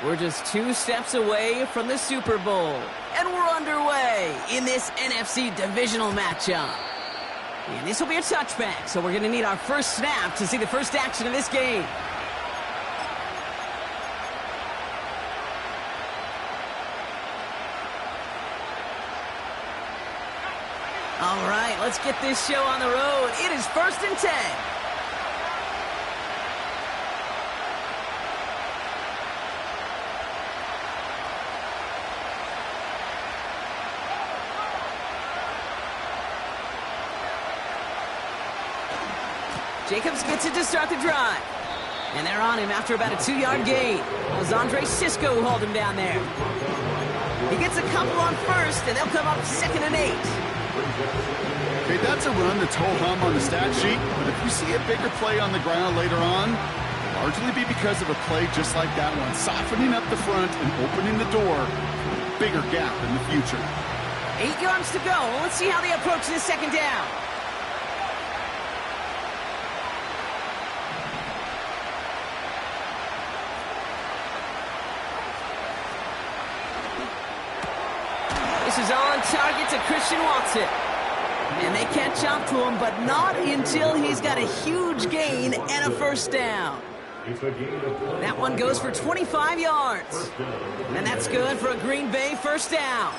We're just 2 steps away from the Super Bowl. And we're underway in this NFC divisional matchup. And this will be a touchback, so we're going to need our first snap to see the first action of this game. All right, let's get this show on the road. It is 1st and 10. Jacobs gets it to start the drive. And they're on him after about a 2-yard gain. It was Andre Sisco who hauled him down there. He gets a couple on first, and they'll come up 2nd and 8. Okay, that's a run that's ho-hum on the stat sheet, but if you see a bigger play on the ground later on, it'll largely be because of a play just like that one, softening up the front and opening the door for a bigger gap in the future. 8 yards to go. Let's see how they approach this 2nd down. This is on target to Christian Watson. And they catch up to him, but not until he's got a huge gain and a first down. That one goes for 25 yards. And that's good for a Green Bay first down.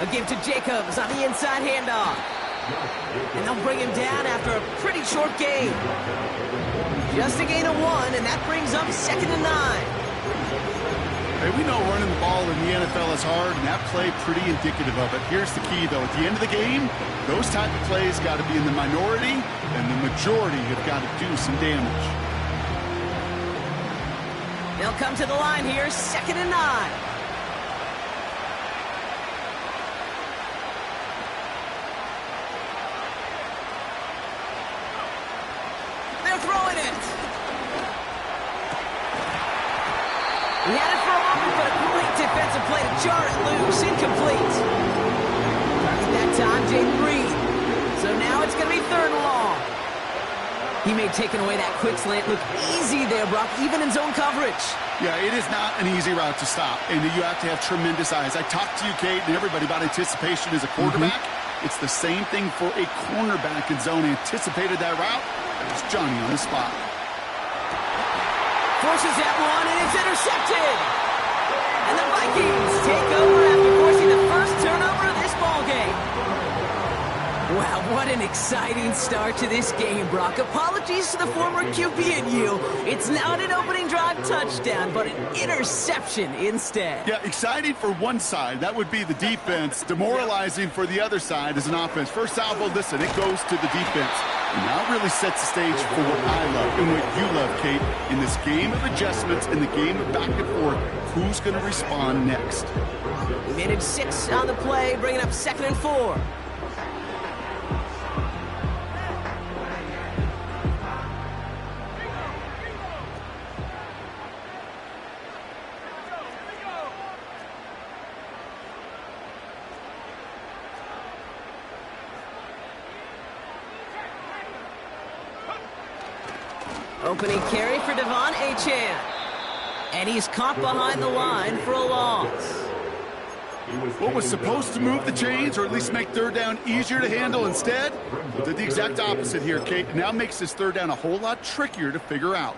A give to Jacobs on the inside handoff. And they'll bring him down after a pretty short gain. Just a gain of 1, and that brings up 2nd and 9. Hey, we know running the ball in the NFL is hard, and that play pretty indicative of it. Here's the key, though. At the end of the game, those type of plays got to be in the minority, and the majority have got to do some damage. They'll come to the line here, 2nd and 9. Throwing it. He had it for a moment, but a great defensive play to jar it loose. Incomplete. Target that time, Jaden Reed. So now it's going to be 3rd and long. He made taking away that quick slant look easy there, Brock, even in zone coverage. Yeah, it is not an easy route to stop, and you have to have tremendous eyes. I talked to you, Kate, and everybody about anticipation as a quarterback. It's the same thing for a cornerback in zone. Anticipated that route. It's Johnny on the spot. Forces that one, and it's intercepted. And the Vikings take over after forcing the first turnover of this ballgame. Wow, what an exciting start to this game, Brock. Apologies to the former QB and you. It's not an opening drive touchdown, but an interception instead. Yeah, exciting for one side. That would be the defense. Demoralizing for the other side as an offense. First salvo, listen, it goes to the defense. And now it really sets the stage for what I love and what you love, Kate. In this game of adjustments, in the game of back and forth, who's going to respond next? We made it 6 on the play, bringing up 2nd and 4. Opening carry for Devon Achane. And he's caught behind the line for a loss. What was supposed to move the chains, or at least make 3rd down easier to handle, instead did the exact opposite here, Kate. Now makes this 3rd down a whole lot trickier to figure out.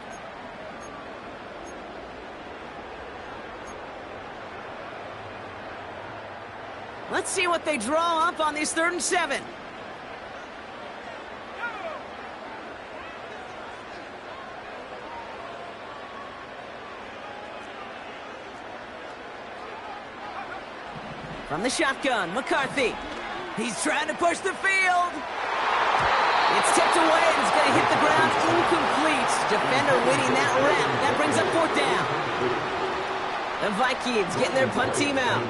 Let's see what they draw up on this 3rd and 7. From the shotgun, McCarthy. He's trying to push the field. It's tipped away, and it's going to hit the ground incomplete. Defender winning that rep. That brings up 4th down. The Vikings getting their punt team out.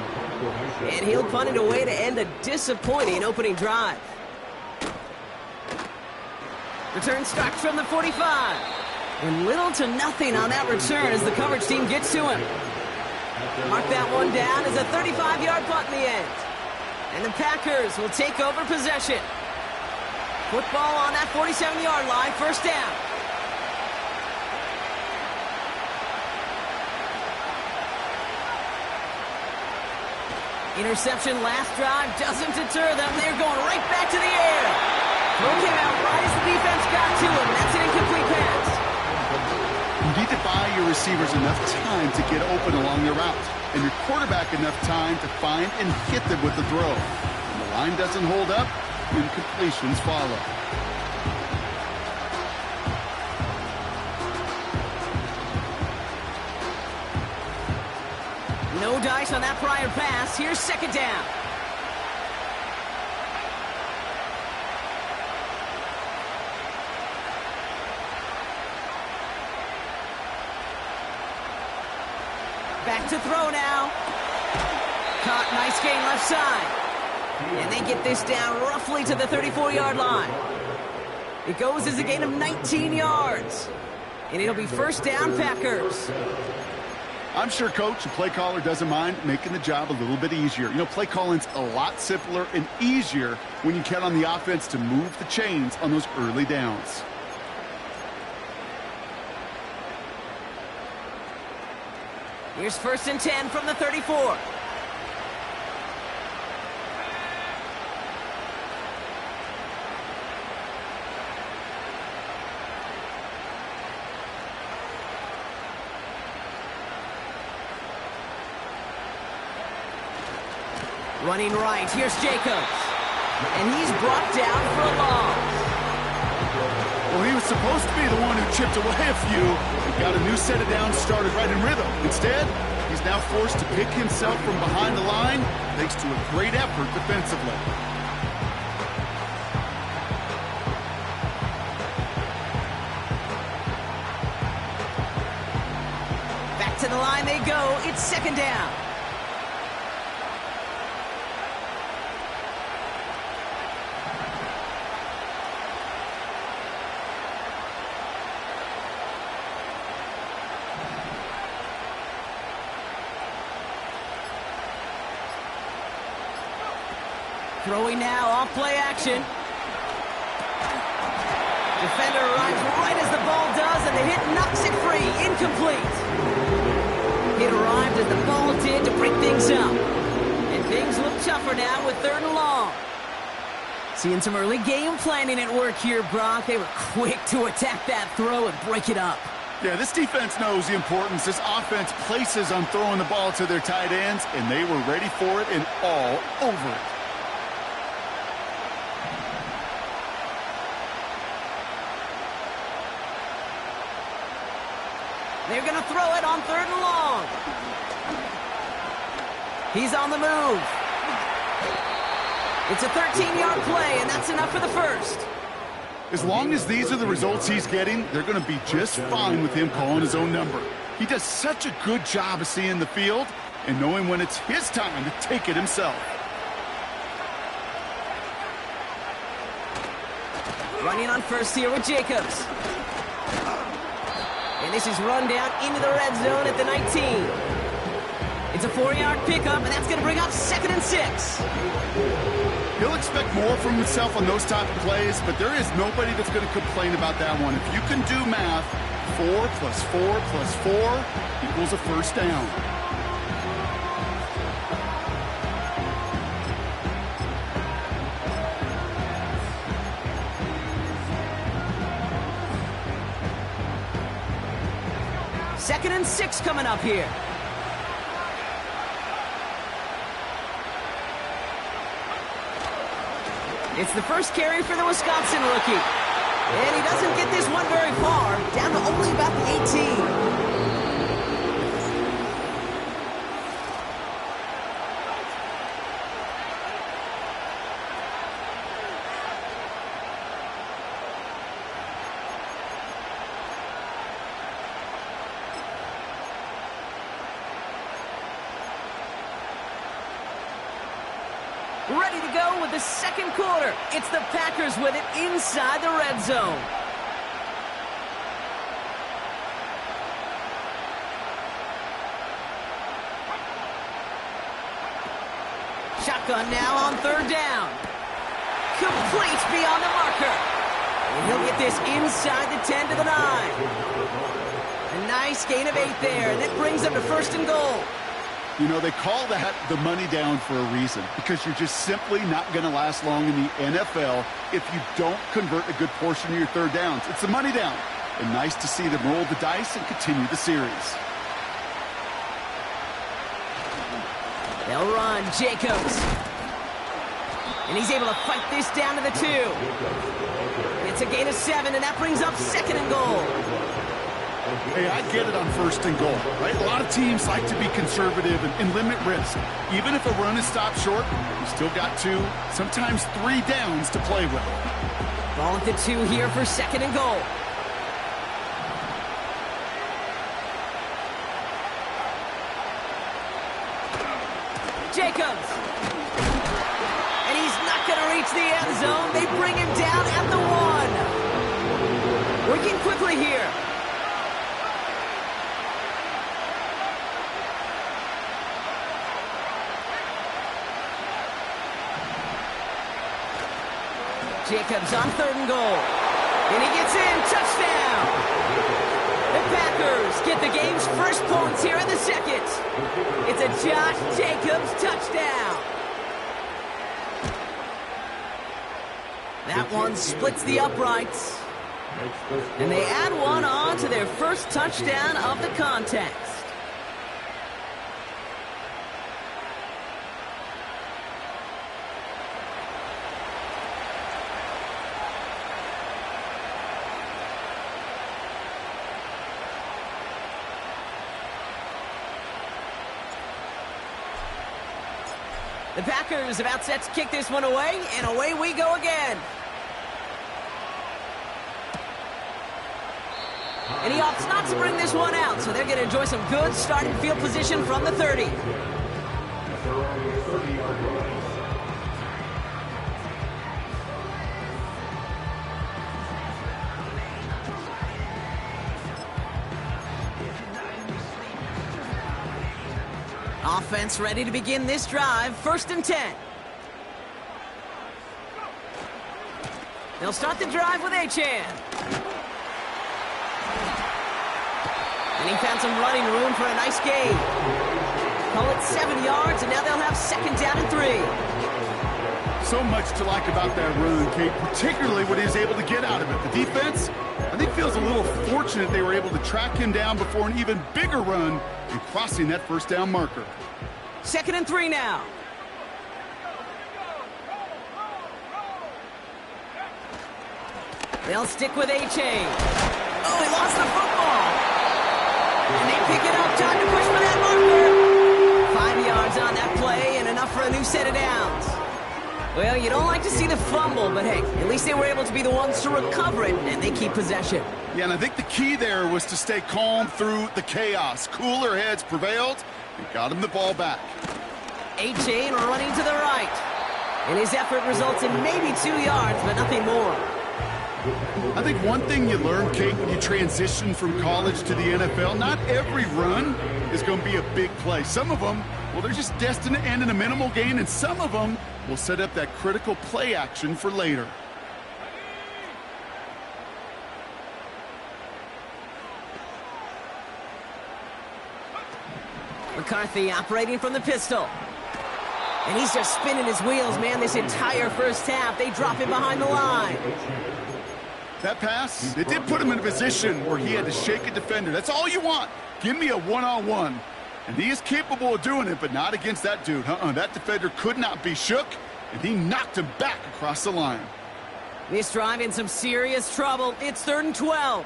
And he'll punt it away to end a disappointing opening drive. Return starts from the 45. And little to nothing on that return as the coverage team gets to him. Mark that one down as a 35-yard punt in the end. And the Packers will take over possession. Football on that 47-yard line, first down. Interception last drive doesn't deter them. They're going right back to the air. Throw came out right as the defense got to him. That's an incomplete pass. You need to buy your receivers enough time to get open along their route, and your quarterback enough time to find and hit them with the throw. When the line doesn't hold up, incompletions follow. No dice on that prior pass. Here's second down. Back to throw now. Caught, nice gain left side. And they get this down roughly to the 34-yard line. It goes as a gain of 19 yards. And it'll be first down, Packers. I'm sure coach and play caller doesn't mind making the job a little bit easier. You know, play calling's a lot simpler and easier when you count on the offense to move the chains on those early downs. Here's first and 10 from the 34. Running right, here's Jacobs. And he's brought down for a loss. Well, he was supposed to be the one who chipped away a few and got a new set of downs started right in rhythm. Instead, he's now forced to pick himself from behind the line thanks to a great effort defensively. Back to the line they go. It's second down. Throwing now, off play action. Defender arrives right as the ball does, and the hit knocks it free. Incomplete. It arrived as the ball did to break things up. And things look tougher now with third and long. Seeing some early game planning at work here, Brock. They were quick to attack that throw and break it up. Yeah, this defense knows the importance this offense places on throwing the ball to their tight ends, and they were ready for it and all over it. They're going to throw it on third and long. He's on the move. It's a 13-yard play, and that's enough for the first. As long as these are the results he's getting, they're going to be just fine with him calling his own number. He does such a good job of seeing the field and knowing when it's his time to take it himself. Running on first here with Jacobs. And this is run down into the red zone at the 19. It's a 4-yard pickup, and that's going to bring up second and 6. He'll expect more from himself on those type of plays, but there is nobody that's going to complain about that one. If you can do math, 4 plus 4 plus 4 equals a first down. Second and 6 coming up here. It's the first carry for the Wisconsin rookie. And he doesn't get this one very far, down to only about the 18. Ready to go with the second quarter. It's the Packers with it inside the red zone. shotgun now on third down. Complete beyond the marker. And he'll get this inside the 10 to the 9. A nice gain of 8 there, and that brings them to first and goal. You know, they call that the money down for a reason, because you're just simply not going to last long in the NFL if you don't convert a good portion of your third downs. It's the money down. And nice to see them roll the dice and continue the series. They'll run, Jacobs. And he's able to fight this down to the 2. It's a gain of 7, and that brings up second and goal. Hey, I get it on first and goal, right? A lot of teams like to be conservative and limit risk. Even if a run is stopped short, you still got 2, sometimes 3 downs to play with. Ball at the 2 here for second and goal. Jacobs. And he's not going to reach the end zone. They bring him down at the 1. Working quickly here. Jacobs on third and goal. And he gets in. Touchdown. The Packers get the game's first points here in the second. It's a Josh Jacobs touchdown. That one splits the uprights. And they add one on to their first touchdown of the contest. The Packers about set to kick this one away, and away we go again. And he opts not to bring this one out, so they're going to enjoy some good starting field position from the 30. Offense ready to begin this drive. First and 10. They'll start the drive with Achane. And he found some running room for a nice gain. Call it 7 yards, and now they'll have second down and 3. So much to like about that run, Kate, particularly what he was able to get out of it. The defense, I think, feels a little fortunate they were able to track him down before an even bigger run and crossing that first down marker. Second and 3 now. They'll stick with Achane. Oh, he lost the football. And they pick it up. Time to push for that marker. 5 yards on that play and enough for a new set of downs. Well, you don't like to see the fumble, but hey, at least they were able to be the ones to recover it, and they keep possession. Yeah, and I think the key there was to stay calm through the chaos. Cooler heads prevailed and got him the ball back. Achane running to the right. And his effort results in maybe 2 yards, but nothing more. I think one thing you learn, Kate, when you transition from college to the NFL, not every run is going to be a big play. Some of them, well, they're just destined to end in a minimal gain, and some of them will set up that critical play action for later. McCarthy operating from the pistol. And he's just spinning his wheels, man, this entire first half. They drop him behind the line. That pass, it did put him in a position where he had to shake a defender. That's all you want. Give me a one-on-one. And he is capable of doing it, but not against that dude. That defender could not be shook, and he knocked him back across the line. This drive in some serious trouble. It's 3rd and 12.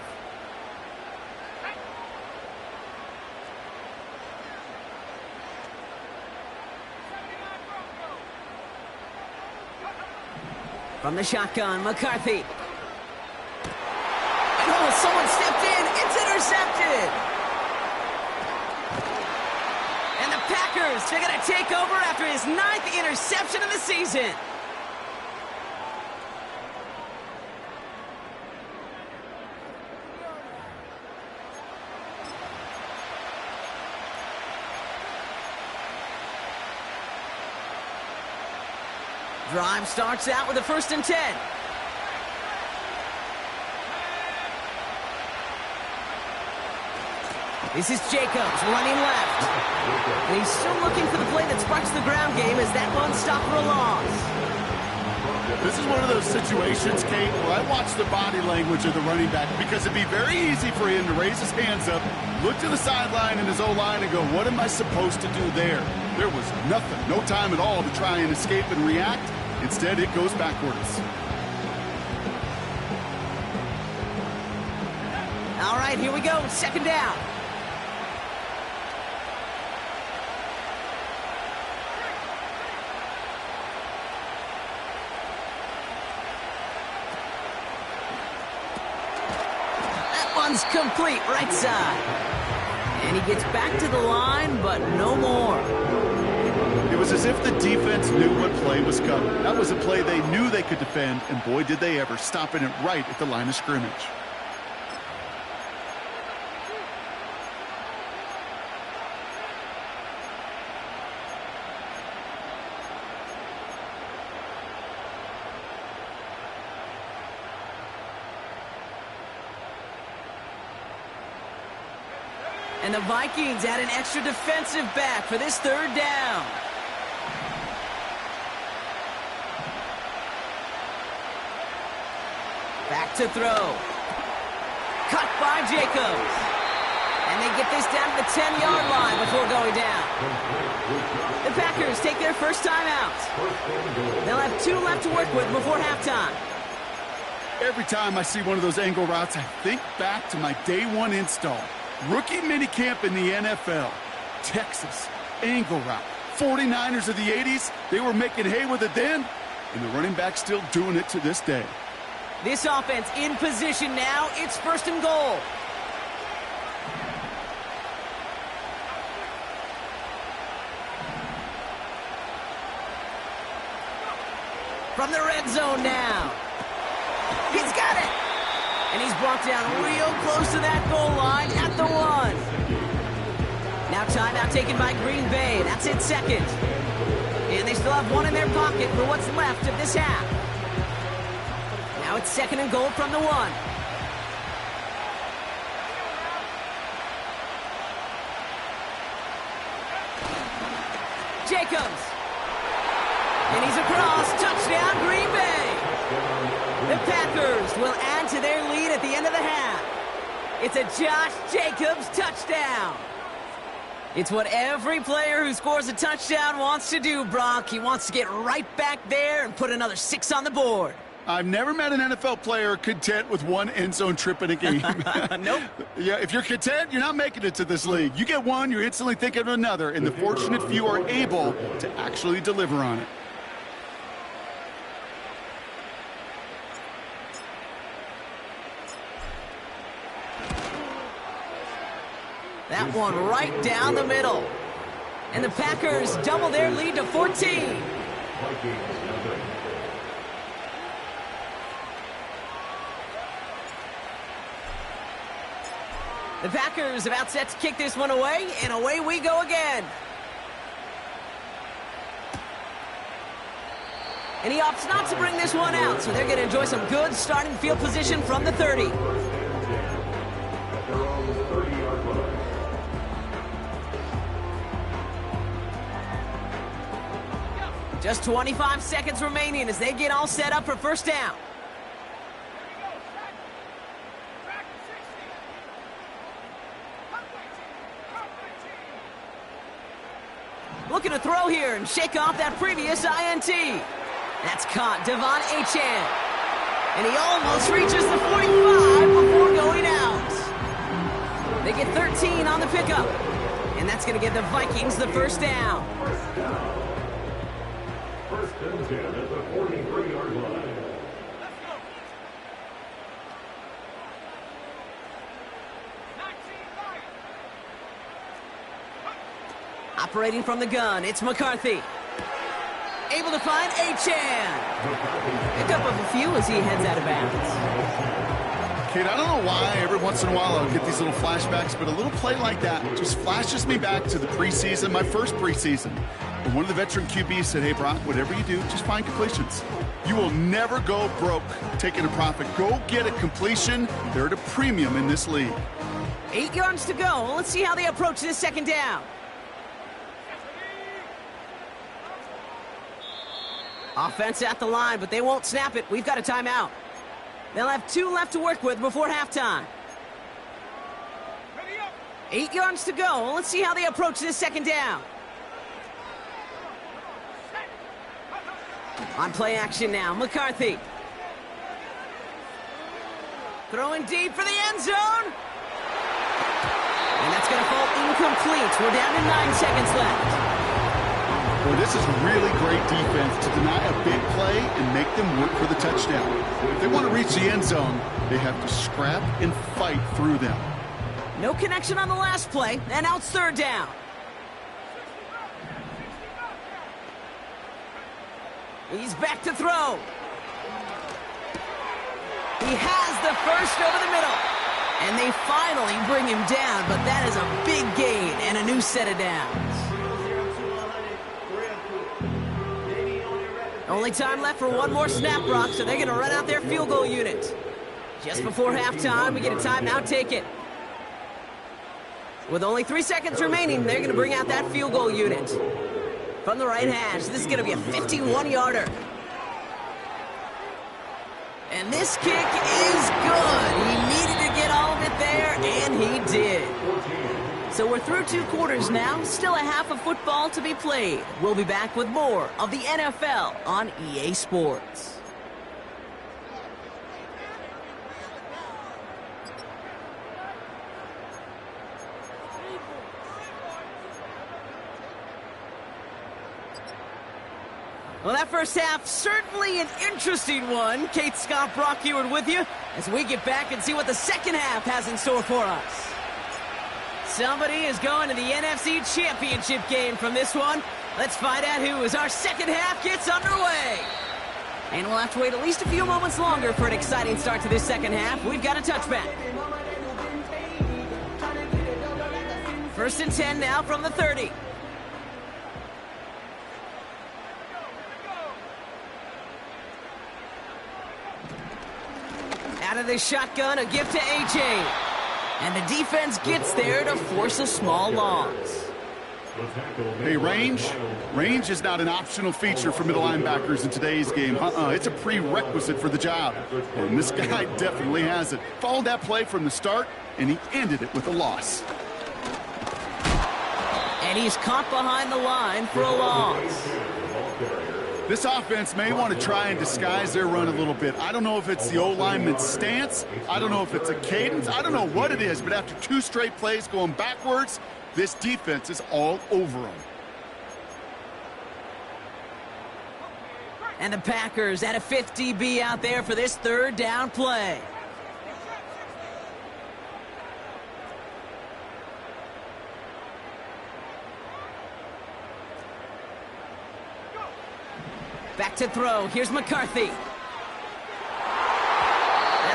From the shotgun, McCarthy. Oh, someone stepped in. It's intercepted. And the Packers, they're going to take over after his 9th interception of the season. Drive starts out with a 1st and 10. This is Jacobs running left. And he's still looking for the play that sparks the ground game as that one stopped for a loss. This is one of those situations, Kate, where I watch the body language of the running back because it'd be very easy for him to raise his hands up, look to the sideline in his O-line and go, what am I supposed to do there? There was nothing, no time at all to try and escape and react. Instead, it goes backwards. All right, here we go, 2nd down. One's complete, right side. And he gets back to the line, but no more. It was as if the defense knew what play was coming. That was a play they knew they could defend, and boy, did they ever, stopping it right at the line of scrimmage. And the Vikings add an extra defensive back for this 3rd down. Back to throw. Cut by Jacobs. And they get this down to the 10-yard line before going down. The Packers take their first time out. They'll have 2 left to work with before halftime. Every time I see one of those angle routes, I think back to my day 1 install. Rookie minicamp in the NFL. Texas, angle route. 49ers of the 80s, they were making hay with it then, and the running back's still doing it to this day. This offense in position now. It's 1st and goal. From the red zone now. He's got it. And he's brought down real close to that goal line at the 1. Now timeout taken by Green Bay. That's it, 2nd. And they still have 1 in their pocket for what's left of this half. Now it's 2nd and goal from the 1. Jacobs. And he's across. Touchdown, Green Bay. The Packers will add to their lead at the end of the half. It's a Josh Jacobs touchdown. It's what every player who scores a touchdown wants to do, Brock. He wants to get right back there and put another 6 on the board. I've never met an NFL player content with 1 end zone trip in a game. Nope. Yeah, if you're content, you're not making it to this league. You get 1, you're instantly thinking of another, and the fortunate few are able to actually deliver on it. That one right down the middle. And the Packers double their lead to 14. The Packers about set to kick this one away, and away we go again. And he opts not to bring this one out, so they're going to enjoy some good starting field position from the 30. Just 25 seconds remaining as they get all set up for 1st down. Looking to throw here and shake off that previous INT. That's caught, Devon Achane. And he almost reaches the 45 before going out. They get 13 on the pickup. And that's going to give the Vikings the 1st down. 1st and 10 at the 43-yard line. Operating from the gun, it's McCarthy. Able to find Achane. Pick up of a few as he heads out of bounds. Kate, I don't know why every once in a while I'll get these little flashbacks, but a little play like that just flashes me back to the preseason, my first preseason. And one of the veteran QBs said, hey, Brock, whatever you do, just find completions. You will never go broke taking a profit. Go get a completion. They're at a premium in this league. 8 yards to go. Let's see how they approach this second down. Offense at the line, but they won't snap it. We've got a timeout. They'll have 2 left to work with before halftime. 8 yards to go. Let's see how they approach this second down. On play action now, McCarthy. Throwing deep for the end zone. And that's going to fall incomplete. We're down to 9 seconds left. Well, this is really great defense to deny a big play and make them work for the touchdown. If they want to reach the end zone, they have to scrap and fight through them. No connection on the last play, and now it's third down. He's back to throw. He has the first over the middle. And they finally bring him down, but that is a big gain and a new set of downs. Only time left for one more snap, Brock, so they're going to run out their field goal unit. Just before halftime, we get a timeout, take it. With only 3 seconds remaining, they're going to bring out that field goal unit. From the right hash, this is going to be a 51-yarder. And this kick is good. He needed to get all of it there, and he did. So we're through 2 quarters now. Still a half of football to be played. We'll be back with more of the NFL on EA Sports. Well, that first half, certainly an interesting one. Kate, Scott, Brock Heward with you as we get back and see what the second half has in store for us. Somebody is going to the NFC Championship game from this one. Let's find out who as our second half gets underway. And we'll have to wait at least a few moments longer for an exciting start to this second half. We've got a touchback. 1st and 10 now from the 30. Out of the shotgun, a gift to A.J. And the defense gets there to force a small loss. Hey, range is not an optional feature for middle linebackers in today's game. It's a prerequisite for the job. And this guy definitely has it. Followed that play from the start, and he ended it with a loss. And he's caught behind the line for a loss. This offense may want to try and disguise their run a little bit. I don't know if it's the O-lineman's stance. I don't know if it's a cadence. I don't know what it is, but after 2 straight plays going backwards, this defense is all over them. And the Packers at a 5th DB out there for this 3rd down play. Back to throw. Here's McCarthy. That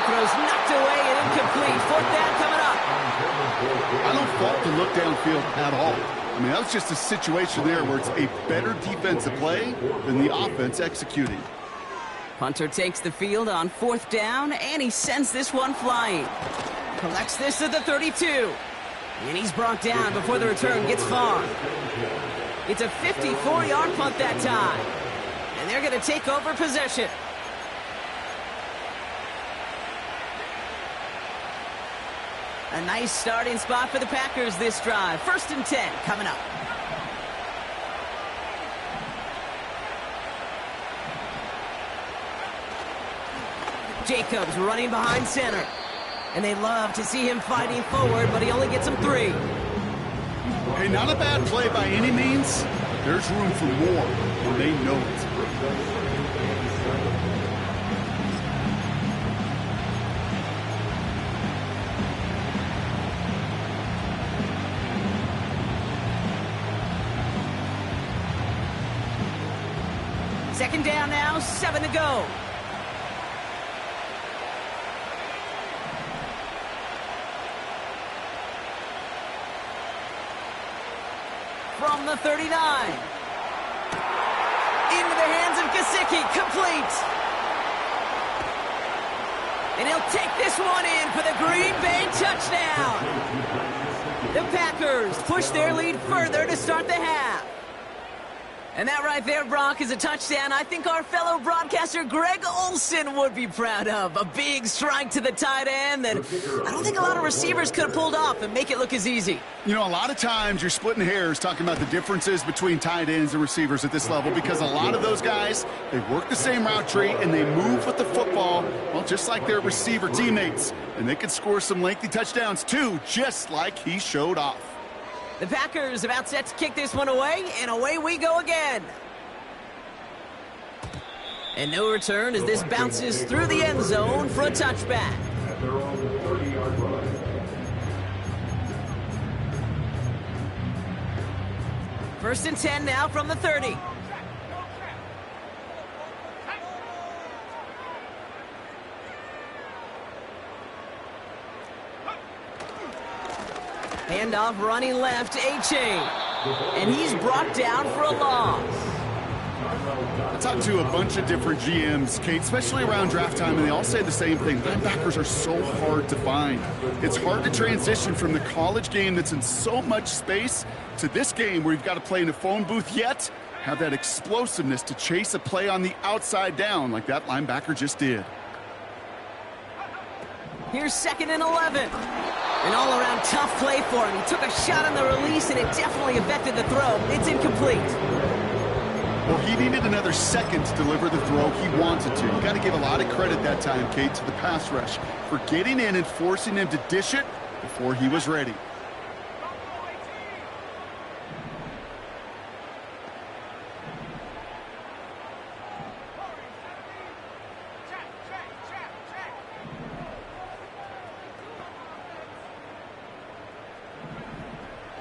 throw's knocked away and incomplete. 4th down coming up. I don't fault the look downfield at all. I mean, that was just a situation there where it's a better defensive play than the offense executing. Punter takes the field on 4th down, and he sends this one flying. Collects this at the 32. And he's brought down before the return gets far. It's a 54-yard punt that time. And they're going to take over possession. A nice starting spot for the Packers this drive. 1st and 10 coming up. Jacobs running behind center. And they love to see him fighting forward, but he only gets them 3. Hey, not a bad play by any means. There's room for more, and they know it. Second down now, 7 to go. From the 39. Gesicki, complete. And he'll take this one in for the Green Bay touchdown. The Packers push their lead further to start the half. And that right there, Brock, is a touchdown I think our fellow broadcaster Greg Olson would be proud of. A big strike to the tight end that I don't think a lot of receivers could have pulled off and make it look as easy. You know, a lot of times you're splitting hairs talking about the differences between tight ends and receivers at this level because a lot of those guys, they work the same route tree and they move with the football, well, just like their receiver teammates. And they can score some lengthy touchdowns, too, just like he showed off. The Packers about set to kick this one away, and away we go again. And no return as this bounces through the end zone for a touchback. At their own 30-yard line. First and 10 now from the 30. Handoff running left, A-Chain. And he's brought down for a loss. I talked to a bunch of different GMs, Kate, especially around draft time, and they all say the same thing. Linebackers are so hard to find. It's hard to transition from the college game that's in so much space to this game where you've got to play in a phone booth yet have that explosiveness to chase a play on the outside down like that linebacker just did. Here's 2nd and 11. An all-around tough play for him. He took a shot on the release, and it definitely affected the throw. It's incomplete. Well, he needed another second to deliver the throw he wanted to. You got to give a lot of credit that time, Kate, to the pass rush for getting in and forcing him to dish it before he was ready.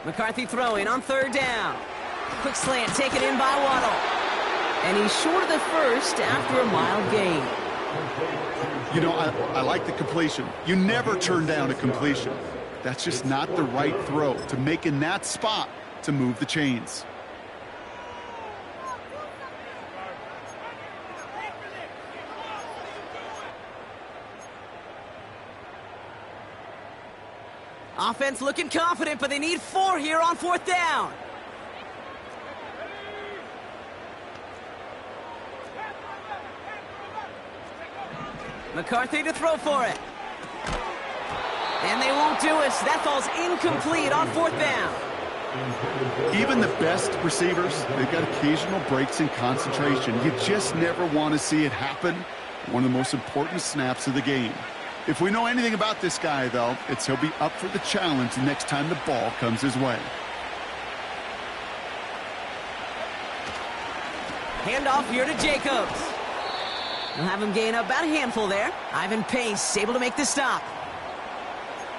McCarthy throwing on 3rd down. Quick slant taken in by Waddle. And he's short of the first after a mild gain. You know, I like the completion. You never turn down a completion. That's just not the right throw to make in that spot to move the chains. Offense looking confident, but they need 4 here on 4th down. McCarthy to throw for it. And they won't do it. That falls incomplete on 4th down. Even the best receivers, they've got occasional breaks in concentration. You just never want to see it happen. One of the most important snaps of the game. If we know anything about this guy, though, it's he'll be up for the challenge the next time the ball comes his way. Handoff here to Jacobs. We'll have him gain about a handful there. Ivan Pace able to make the stop.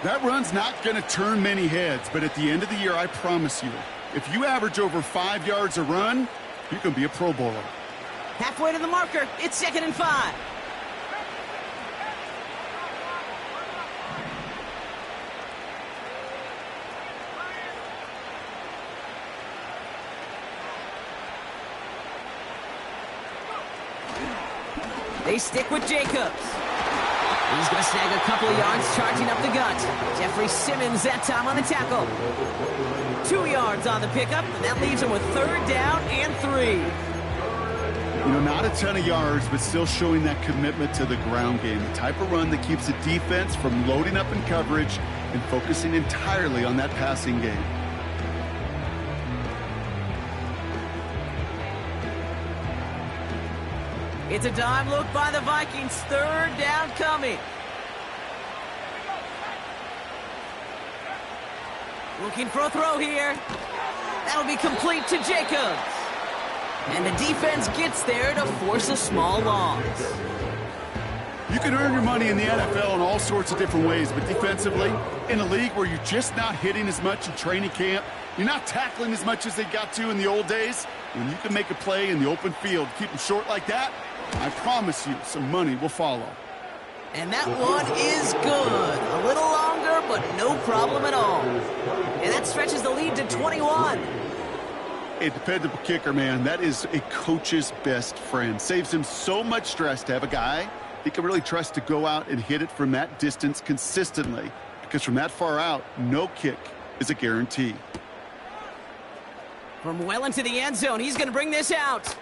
That run's not going to turn many heads, but at the end of the year, I promise you, if you average over 5 yards a run, you can be a Pro Bowler. Halfway to the marker. It's 2nd and 5. They stick with Jacobs. He's going to snag a couple of yards charging up the gut. Jeffrey Simmons that time on the tackle. 2 yards on the pickup, and that leaves him with 3rd down and 3. You know, not a ton of yards, but still showing that commitment to the ground game. The type of run that keeps the defense from loading up in coverage and focusing entirely on that passing game. It's a dime look by the Vikings. 3rd down coming. Looking for a throw here. That'll be complete to Jacobs. And the defense gets there to force a small loss. You can earn your money in the NFL in all sorts of different ways, but defensively, in a league where you're just not hitting as much in training camp, you're not tackling as much as they got to in the old days, when you can make a play in the open field, keep them short like that, I promise you some money will follow. And that one is good. A little longer, but no problem at all. And that stretches the lead to 21. A dependable kicker, man. That is a coach's best friend. Saves him so much stress to have a guy he can really trust to go out and hit it from that distance consistently. Because from that far out, no kick is a guarantee. From well into the end zone, he's going to bring this out.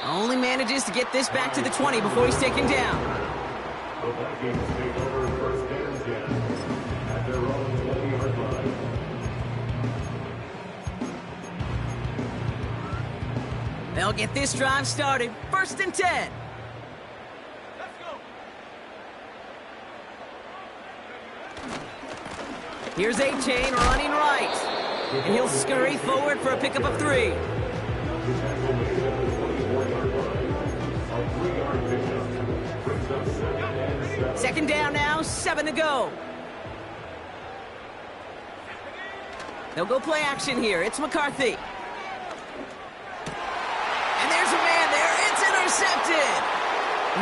Only manages to get this back to the 20 before he's taken down. The Vikings take over first and 10 at their own 20-yard line. They'll get this drive started. First and 10. Here's A-Chain running right. And he'll scurry forward for a pickup of 3. The tackle made at the 24-yard line. A 3-yard pickup brings up 7 and 7. Second down now, 7 to go. They'll go play action here. It's McCarthy. And there's a man there. It's intercepted.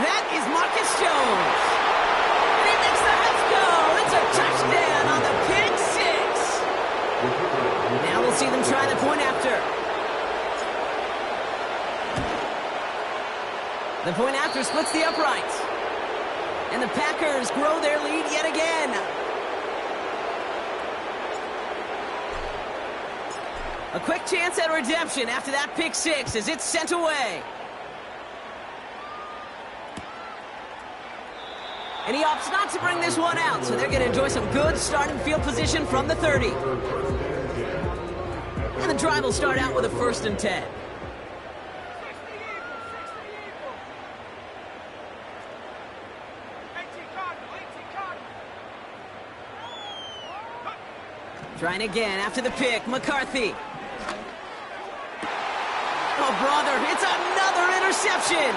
That is Marcus Jones. And he makes the Reds go. It's a touchdown on the pick 6. Now we'll see them try the point after. The point after splits the uprights. And the Packers grow their lead yet again. A quick chance at redemption after that pick 6 as it's sent away. And he opts not to bring this one out, so they're going to enjoy some good starting field position from the 30. And the drive will start out with a 1st and 10. Trying again after the pick, McCarthy. Oh, brother, it's another interception.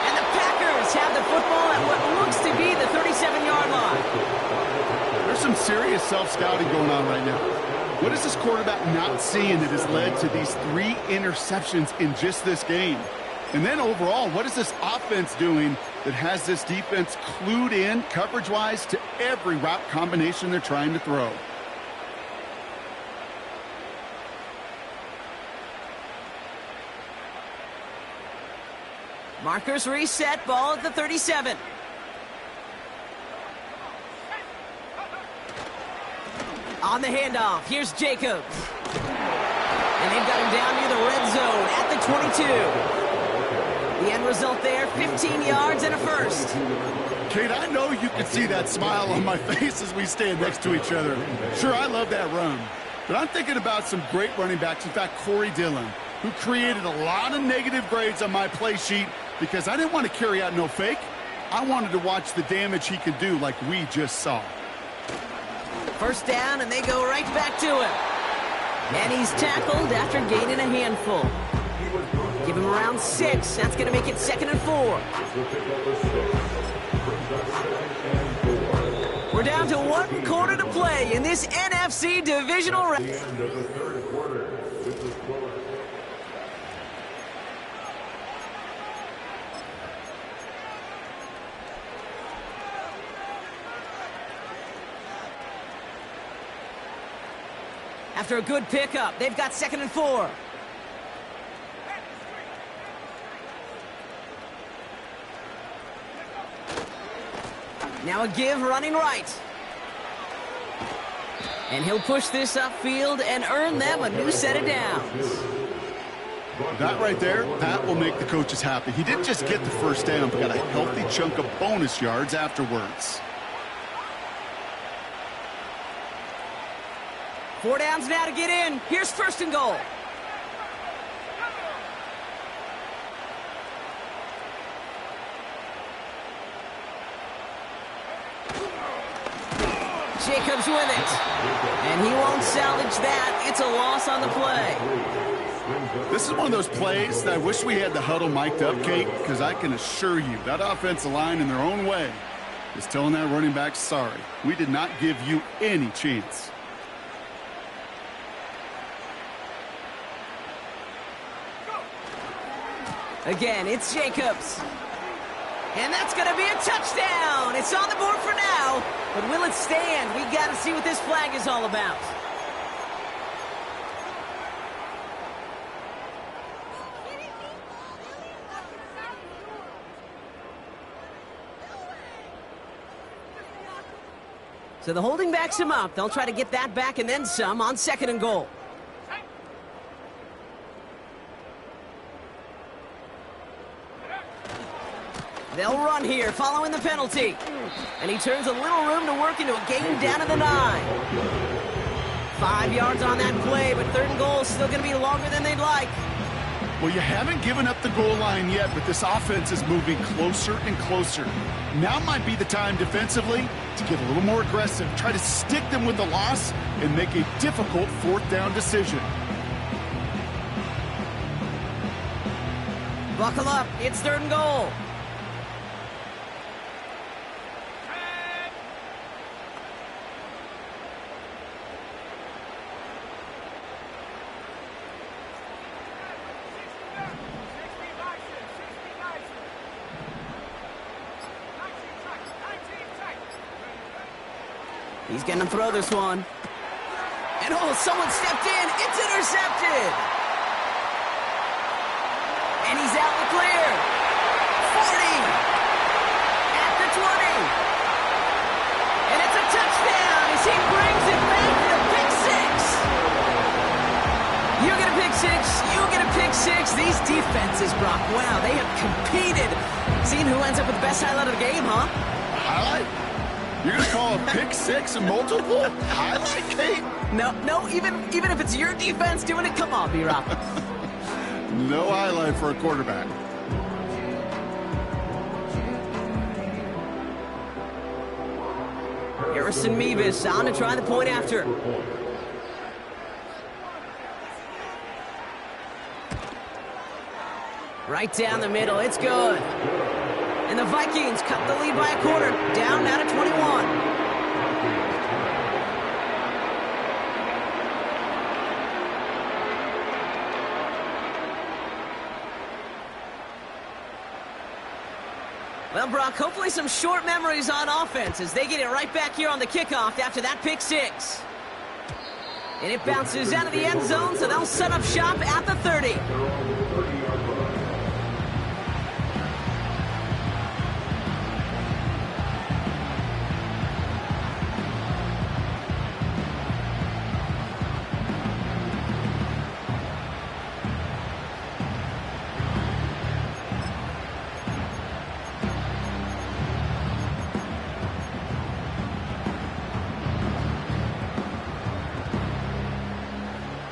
And the Packers have the football at what looks to be the 37-yard line. There's some serious self-scouting going on right now. What is this quarterback not seeing that has led to these 3 interceptions in just this game? And then overall, what is this offense doing that has this defense clued in coverage-wise to every route combination they're trying to throw? Markers reset, ball at the 37. On the handoff, here's Jacobs. And they've got him down near the red zone at the 22. The end result there, 15 yards and a 1st. Kate, I know you can see that smile on my face as we stand next to each other. Sure, I love that run. But I'm thinking about some great running backs. In fact, Corey Dillon, who created a lot of negative grades on my play sheet because I didn't want to carry out no fake. I wanted to watch the damage he could do like we just saw. First down, and they go right back to him. And he's tackled after gaining a handful. Give him around 6. That's going to make it 2nd and 4. We're down to 1 quarter to play in this NFC divisional round. The end of the 3rd quarter. This is close. After a good pickup, they've got 2nd and 4. Now a give running right. And he'll push this upfield and earn them a new set of downs. That right there, that will make the coaches happy. He didn't just get the first down, but got a healthy chunk of bonus yards afterwards. 4 downs now to get in. Here's 1st and goal. Jacobs with it. And he won't salvage that. It's a loss on the play. This is one of those plays that I wish we had the huddle mic'd up, Kate, because I can assure you that offensive line in their own way is telling that running back, sorry, we did not give you any chance. Again, it's Jacobs. And that's going to be a touchdown. It's on the board for now. But will it stand? We got to see what this flag is all about. So the holding backs him up. They'll try to get that back and then some on 2nd and goal. They'll run here, following the penalty. And he turns a little room to work into a game down to the 9. 5 yards on that play, but 3rd and goal is still going to be longer than they'd like. Well, you haven't given up the goal line yet, but this offense is moving closer and closer. Now might be the time defensively to get a little more aggressive, try to stick them with the loss, and make a difficult 4th down decision. Buckle up, it's 3rd and goal. He's going to throw this one. And oh, someone stepped in. It's intercepted. And he's out in the clear. 40. At the 20. And it's a touchdown as he brings it back for the pick 6. You get a pick 6. You get a pick 6. These defenses, Brock, wow, they have competed. Seeing who ends up with the best highlight of the game, huh? Highlight? You're going to call a pick 6 a multiple highlight, Kate? No, even if it's your defense doing it, come on, B-Rock. No highlight for a quarterback. Harrison Mevis on to try the point after. Right down the middle, it's good. And the Vikings cut the lead by a quarter, down now to 21. Well, Brock, hopefully some short memories on offense as they get it right back here on the kickoff after that pick 6. And it bounces out of the end zone, so they'll set up shop at the 30.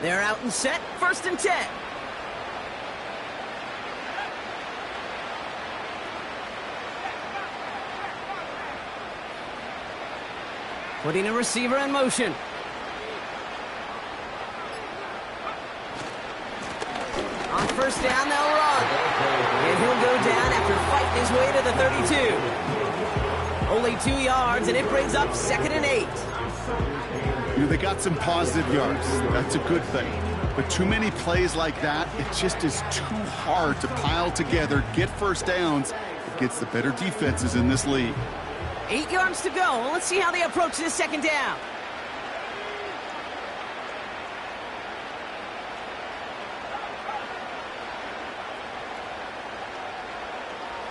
They're out and set, 1st and 10. Putting a receiver in motion. On 1st down, they'll run. And he'll go down after fighting his way to the 32. Only 2 yards, and it brings up 2nd and 8. You know, they got some positive yards. That's a good thing. But too many plays like that, it just is too hard to pile together, get 1st downs. It gets the better defenses in this league. 8 yards to go. Let's see how they approach this 2nd down.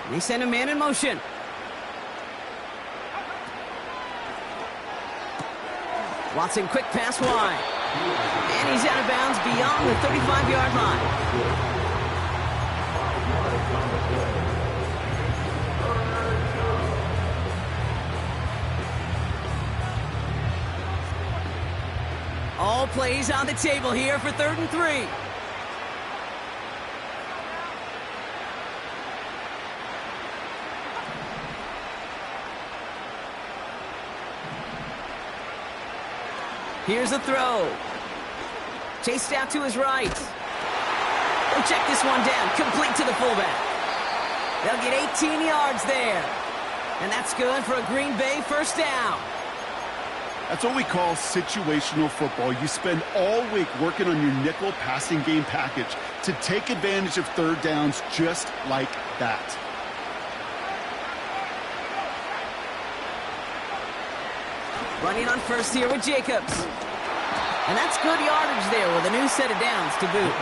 And they send a man in motion. Watson, quick pass wide. And he's out of bounds beyond the 35-yard line. All plays on the table here for 3rd and 3. Here's a throw. Chased out to his right. They'll check this one down, complete to the fullback. They'll get 18 yards there. And that's good for a Green Bay 1st down. That's what we call situational football. You spend all week working on your nickel passing game package to take advantage of 3rd downs just like that. Running on 1st here with Jacobs. And that's good yardage there with a new set of downs to boot.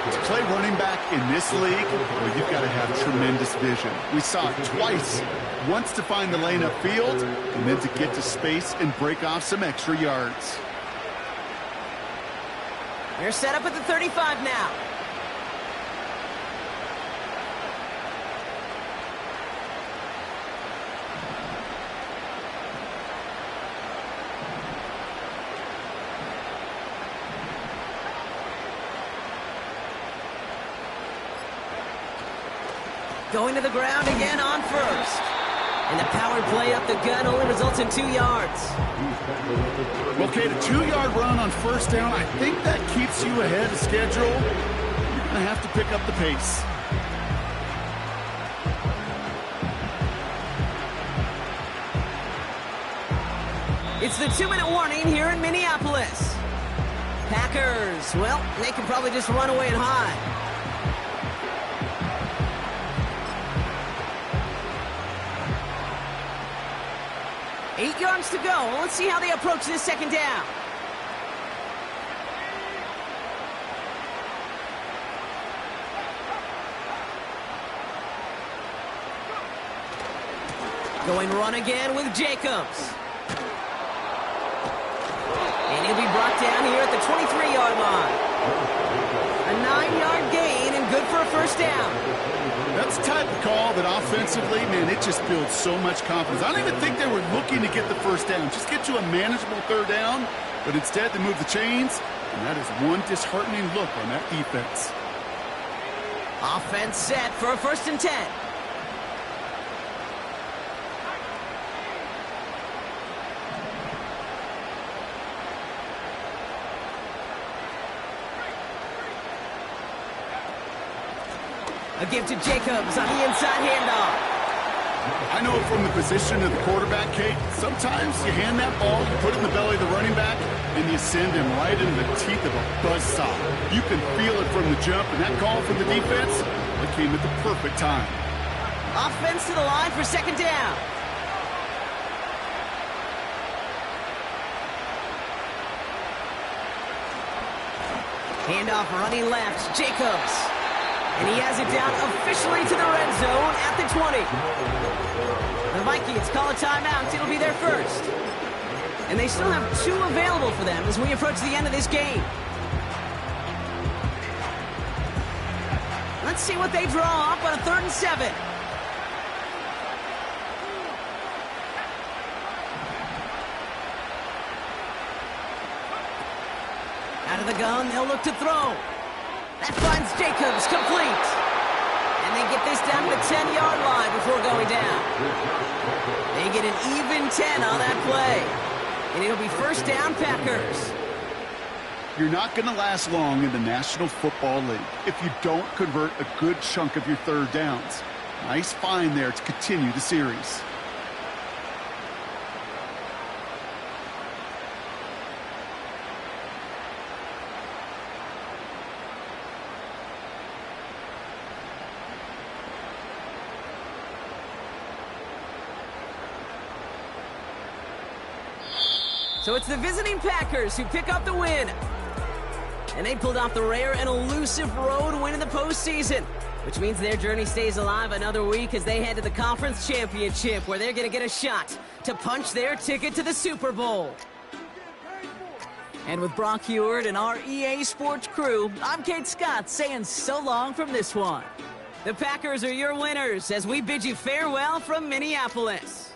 To play running back in this league, well, you've got to have tremendous vision. We saw it twice. Once to find the lane upfield, and then to get to space and break off some extra yards. They're set up at the 35 now. Going to the ground again on first. And the power play up the gut only results in 2 yards. Okay, the 2-yard run on first down, I think that keeps you ahead of schedule. You're going to have to pick up the pace. It's the 2-minute warning here in Minneapolis. Packers, well, they can probably just run away and hide. 8 yards to go. Let's see how they approach this second down. Going run again with Jacobs. And he'll be brought down here at the 23-yard line. A 9-yard gain and good for a first down. That's the type of call that offensively, man, it just builds so much confidence. I don't even think they were looking to get the first down. Just get you a manageable third down, but instead they move the chains, and that is one disheartening look on that defense. Offense set for a 1st and 10. A give to Jacobs on the inside handoff. I know from the position of the quarterback, Kate, sometimes you hand that ball, you put it in the belly of the running back, and you send him right into the teeth of a buzzsaw. You can feel it from the jump, and that call from the defense, it came at the perfect time. Offense to the line for second down. Handoff running left, Jacobs. And he has it down officially to the red zone at the 20. The Vikings call a timeout. It'll be their first. And they still have 2 available for them as we approach the end of this game. Let's see what they draw up on a 3rd and 7. Out of the gun, they'll look to throw. That finds Jacobs complete. And they get this down to the 10-yard line before going down. They get an even 10 on that play. And it'll be first down, Packers. You're not going to last long in the National Football League if you don't convert a good chunk of your third downs. Nice find there to continue the series. So it's the visiting Packers who pick up the win. And they pulled off the rare and elusive road win in the postseason, which means their journey stays alive another week as they head to the Conference Championship, where they're going to get a shot to punch their ticket to the Super Bowl. And with Brock Heward and our EA Sports crew, I'm Kate Scott saying so long from this one. The Packers are your winners as we bid you farewell from Minneapolis.